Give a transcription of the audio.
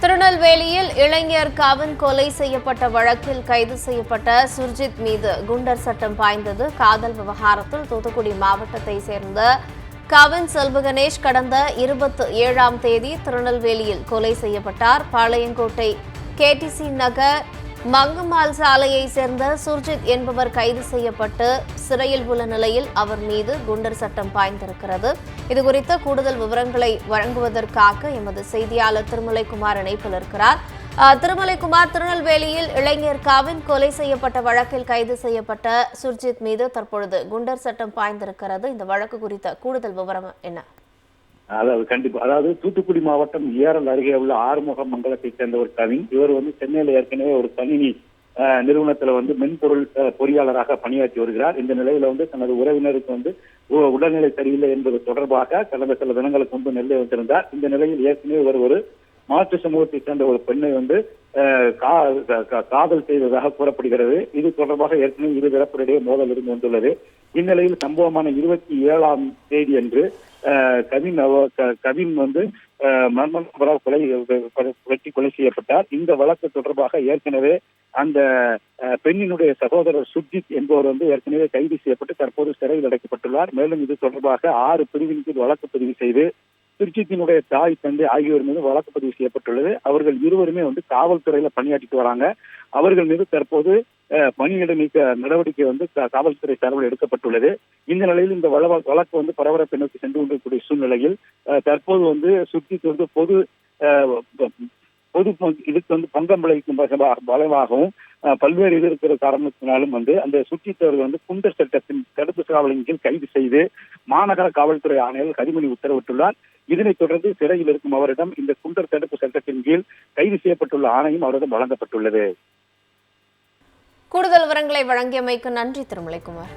திருநெல்வேலியில் இளைஞர் கவின் கொலை செய்யப்பட்ட வழக்கில் கைது செய்யப்பட்ட சுர்ஜித் மீது குண்டர் சட்டம் பாய்ந்தது. காதல் விவகாரத்தில் தூத்துக்குடி மாவட்டத்தை சேர்ந்த கவின் செல்வகணேஷ் கடந்த 27ஆம் தேதி திருநெல்வேலியில் கொலை செய்யப்பட்டார். பாளையங்கோட்டை கேடிசி நகர் மங்குமால் சாலையை சேர்ந்த சுர்ஜித் என்பவர் கைது செய்யப்பட்டு சிறையில் உள்ள நிலையில் அவர் மீது குண்டர் சட்டம் பாய்ந்திருக்கிறது. இதுகுறித்த கூடுதல் விவரங்களை வழங்குவதற்காக எமது செய்தியாளர் திருமலைக்குமார் இணைப்பில் இருக்கிறார். திருமலைக்குமார், திருநெல்வேலியில் இளைஞர் கவின் கொலை செய்யப்பட்ட வழக்கில் கைது செய்யப்பட்ட சுர்ஜித் மீது தற்பொழுது குண்டர் சட்டம் பாய்ந்திருக்கிறது. இந்த வழக்கு குறித்த கூடுதல் விவரம் என்ன? அதாவது தூத்துக்குடி மாவட்டம் ஏரல் அருகே உள்ள ஆறுமுக மங்கலத்தை சேர்ந்த ஒரு கவின். இவர் சென்னையில ஏற்கனவே ஒரு கணினி நிறுவனத்துல மென்பொருள் பொறியாளராக பணியாற்றி வருகிறார். இந்த நிலையில தனது உறவினருக்கு உடல்நிலை சரியில்லை என்பது தொடர்பாக கடந்த சில தினங்களுக்கு முன்பு நெல்லை வந்திருந்தார். இந்த நிலையில் ஏற்கனவே இவர் ஒரு மாற்று சமூகத்தை சேர்ந்த ஒரு பெண்ணை காதல் செய்ததாக கூறப்படுகிறது. இது தொடர்பாக ஏற்கனவே இரு தரப்பிடையே மோதல் இருந்து வந்துள்ளது. இந்நிலையில் சம்பவமான 27ஆம் தேதி அன்று கவின் மர்மநபரால் கொலை செய்யப்பட்டார். இந்த வழக்கு தொடர்பாக ஏற்கனவே அந்த பெண்ணினுடைய சகோதரர் சுர்ஜித் என்பவர் ஏற்கனவே கைது செய்யப்பட்டு தற்போது சிறையில் அடைக்கப்பட்டுள்ளார். மேலும் இது தொடர்பாக 6 பிரிவின் கீழ் வழக்கு பதிவு செய்து சுர்ஜித்தினுடைய தாய், தந்தை ஆகியோர் மீது வழக்கு பதிவு செய்யப்பட்டுள்ளது. அவர்கள் இருவருமே காவல்துறையில பணியாற்றிட்டு வராங்க. அவர்கள் மீது தற்போது பணியிட நீக்க நடவடிக்கை காவல்துறை சார்பில் எடுக்கப்பட்டுள்ளது. இந்த நிலையில் இந்த வழக்கு பரபரப்பை நோக்கி சென்று கொண்டிருக்கக்கூடிய சூழ்நிலையில் தற்போது சுர்ஜித் பொது இதுக்கு பங்கம் விளைவிக்கும் பலமாகவும் பல்வேறு இது இருக்கிற காரணத்தினாலும் அந்த சுர்ஜித் அவர்கள் குண்டர் சட்டத்தின் தடுப்பு காவலின் கீழ் கைது செய்து மாநகர காவல்துறை ஆணையர் கதிமணி உத்தரவிட்டுள்ளார். இதனைத் தொடர்ந்து சிறையில் இருக்கும் அவரிடம் இந்த குண்டர் தடுப்பு சட்டத்தின் கீழ் கைது செய்யப்பட்டுள்ள ஆணையம் அவரிடம் வழங்கப்பட்டுள்ளது. கூடுதல் விவரங்களை வழங்கியமைக்கு நன்றி திருமலைக்குமார்.